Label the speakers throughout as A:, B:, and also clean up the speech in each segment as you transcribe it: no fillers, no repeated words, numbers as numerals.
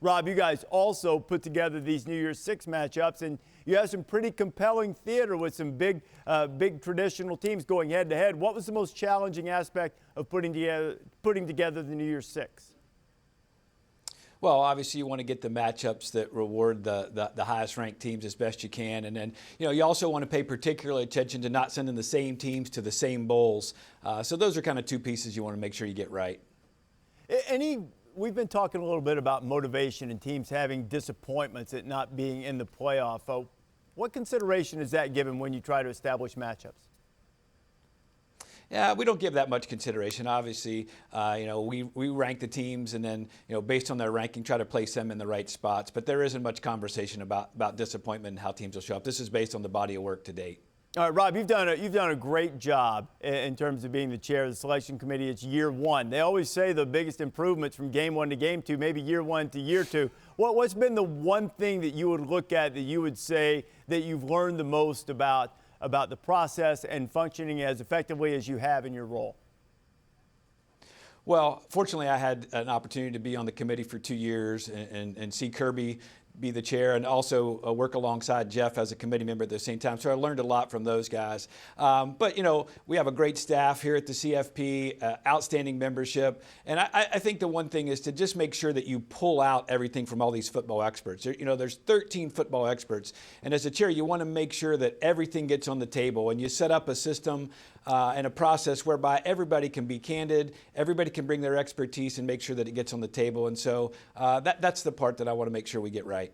A: Rob, you guys also put together these New Year's Six matchups, and you have some pretty compelling theater with some big traditional teams going head-to-head. What was the most challenging aspect of putting together the New Year's Six?
B: Well, obviously you want to get the matchups that reward the highest ranked teams as best you can. And then, you also want to pay particular attention to not sending the same teams to the same bowls. So those are kind of two pieces you want to make sure you get right.
A: We've been talking a little bit about motivation and teams having disappointments at not being in the playoff. What consideration is that given when you try to establish matchups?
B: Yeah, we don't give that much consideration. Obviously, we rank the teams and then, based on their ranking, try to place them in the right spots. But there isn't much conversation about disappointment and how teams will show up. This is based on the body of work to date.
A: All right, Rob, you've done a great job in terms of being the chair of the selection committee. It's year one. They always say the biggest improvements from game one to game two, maybe year one to year two. What's been the one thing that you would look at that you would say that you've learned the most about the process and functioning as effectively as you have in your role?
B: Well, fortunately, I had an opportunity to be on the committee for 2 years and see Kirby be the chair and also work alongside Jeff as a committee member at the same time. So I learned a lot from those guys. But, we have a great staff here at the CFP, outstanding membership. And I think the one thing is to just make sure that you pull out everything from all these football experts. There's 13 football experts. And as a chair, you want to make sure that everything gets on the table. And you set up a system and a process whereby everybody can be candid, everybody can bring their expertise and make sure that it gets on the table. And so that's the part that I want to make sure we get right.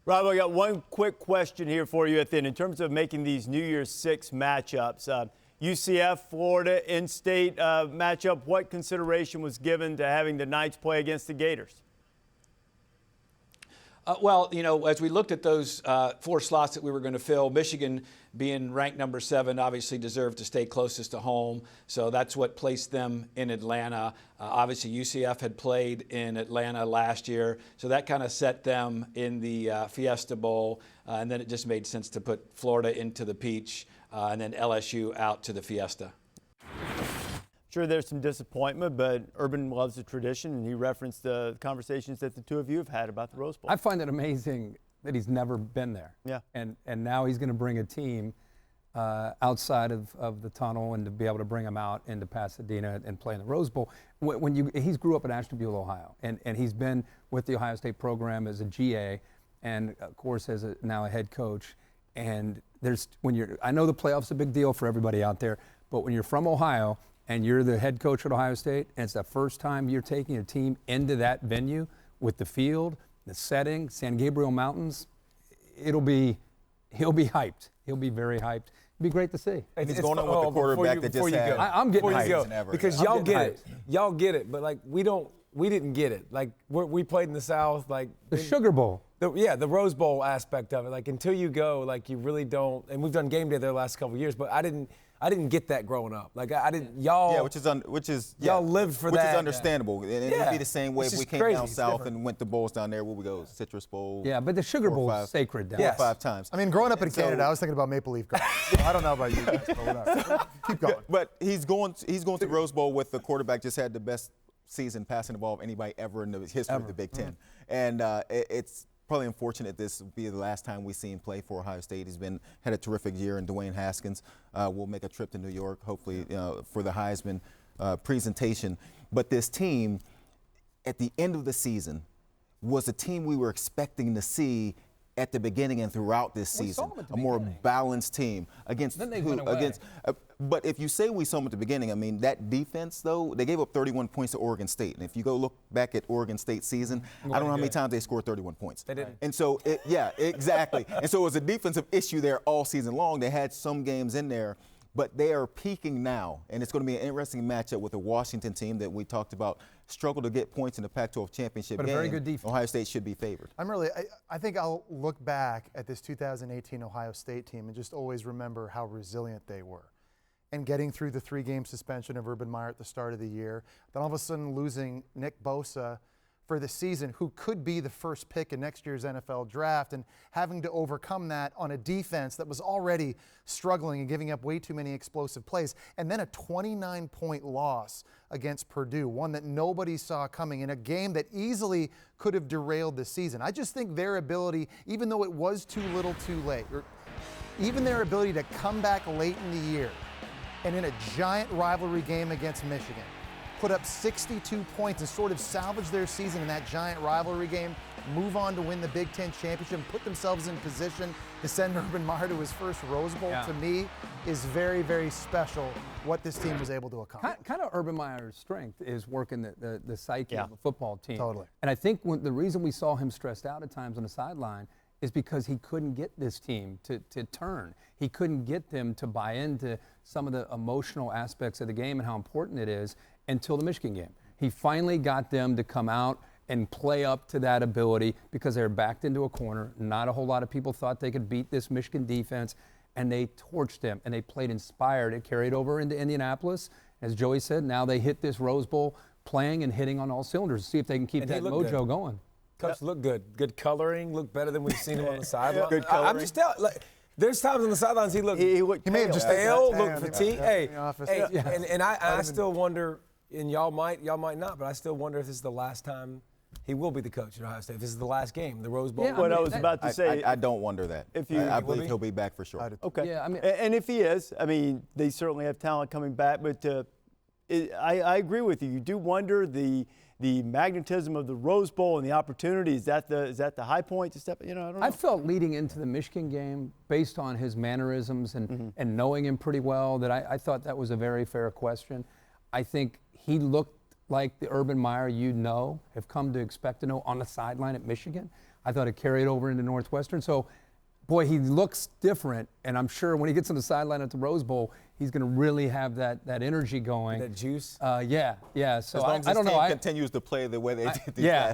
A: Rob, I got one quick question here for you at the end. In terms of making these New Year's Six matchups, UCF, Florida, in-state matchup, what consideration was given to having the Knights play against the Gators?
B: Well, as we looked at those 4 slots that we were going to fill, Michigan being ranked number 7 obviously deserved to stay closest to home. So that's what placed them in Atlanta. Obviously, UCF had played in Atlanta last year. So that kind of set them in the Fiesta Bowl. And then it just made sense to put Florida into the Peach and then LSU out to the Fiesta.
A: Sure, there's some disappointment, but Urban loves the tradition, and he referenced the conversations that the two of you have had about the Rose Bowl.
C: I find it amazing that he's never been there.
A: Yeah.
C: And now he's going to bring a team outside of the tunnel and to be able to bring them out into Pasadena and play in the Rose Bowl. He's grew up in Ashtabula, Ohio, and he's been with the Ohio State program as a GA, and of course as now a head coach. And I know the playoffs a big deal for everybody out there, but when you're from Ohio and you're the head coach at Ohio State, and it's the first time you're taking a team into that venue with the field, the setting, San Gabriel Mountains, he'll be hyped. He'll be very hyped. It'll be great to see.
D: He's going on with the quarterback that just had.
C: I'm getting hyped.
D: Because y'all get it, but we didn't get it. Like we played in the South, like
C: the Sugar Bowl.
D: The Rose Bowl aspect of it. Like until you go, like you really don't. And we've done game day there the last couple of years, but I didn't get that growing up. Like I didn't. Y'all.
E: Yeah,
D: y'all lived for
E: which
D: that.
E: Which is understandable. And it'd be the same way if we came down south and went to bowls down there. Where we go, Citrus Bowl.
C: Yeah, but the Sugar Bowl is sacred down there.
E: 4 or 5 times.
F: I mean, growing up in Canada, I was thinking about Maple Leaf Gardens. I don't know about you guys, but whatever. Keep going.
E: But he's going to Rose Bowl with the quarterback just had the best season passing the ball of anybody ever in the history of the Big Ten. And it's probably unfortunate this will be the last time we see him play for Ohio State. He's had a terrific year, and Dwayne Haskins will make a trip to New York, hopefully for the Heisman presentation. But this team, at the end of the season, was a team we were expecting to see at the beginning and throughout this season, a more balanced team against but if you say we saw them at the beginning, I mean, that defense, though, they gave up 31 points to Oregon State. And if you go look back at Oregon State's season, I don't know how many times they scored 31 points.
D: They didn't.
E: And so, exactly. And so it was a defensive issue there all season long. They had some games in there, but they are peaking now. And it's going to be an interesting matchup with a Washington team that we talked about struggled to get points in the Pac-12 championship game.
C: But a very good defense.
E: Ohio State should be favored.
F: I think I'll look back at this 2018 Ohio State team and just always remember how resilient they were. And getting through the 3-game suspension of Urban Meyer at the start of the year, then all of a sudden losing Nick Bosa for the season, who could be the first pick in next year's NFL draft, and having to overcome that on a defense that was already struggling and giving up way too many explosive plays, and then a 29-point loss against Purdue, one that nobody saw coming in a game that easily could have derailed the season. I just think their ability, even though it was too little too late, or even their ability to come back late in the year and in a giant rivalry game against Michigan, put up 62 points and sort of salvage their season in that giant rivalry game, move on to win the Big Ten championship, and put themselves in position to send Urban Meyer to his first Rose Bowl, to me, is very, very special what this team was able to accomplish.
C: Kind of Urban Meyer's strength is working the psyche of a football team.
F: Totally.
C: And I think the reason we saw him stressed out at times on the sideline is because he couldn't get this team to turn. He couldn't get them to buy into some of the emotional aspects of the game and how important it is until the Michigan game. He finally got them to come out and play up to that ability because they were backed into a corner. Not a whole lot of people thought they could beat this Michigan defense, and they torched them, and they played inspired. It carried over into Indianapolis. As Joey said, now they hit this Rose Bowl playing and hitting on all cylinders to see if they can keep that mojo going.
D: Coach looked good. Good coloring. Looked better than we've seen him on the sideline.
E: Good coloring.
D: I'm just telling. Like, there's times on the sidelines he looked.
F: He may have just
D: pale,
F: taken that
D: looked
F: tan,
D: fatigued.
F: yeah.
D: And I still wonder, and y'all might not, but I still wonder if this is the last time he will be the coach at Ohio State. If this is the last game, the Rose Bowl.
C: Yeah,
A: What I was about to say.
E: I don't wonder that. I believe he'll be back for sure.
A: Okay.
C: Yeah, I mean,
A: and if he is, I mean, they certainly have talent coming back. But I agree with you. You do wonder the magnetism of the Rose Bowl and the opportunity. Is that the high point to step? I don't know.
C: I felt leading into the Michigan game, based on his mannerisms and knowing him pretty well, that I thought that was a very fair question. I think he looked like the Urban Meyer have come to expect to know on the sideline at Michigan. I thought it carried over into Northwestern. So, boy, he looks different, and I'm sure when he gets on the sideline at the Rose Bowl, he's going to really have that energy going.
D: That juice.
C: Yeah. So
E: As long as
C: I don't
E: this
C: know.
E: team continues to play the way they did.
C: Yeah,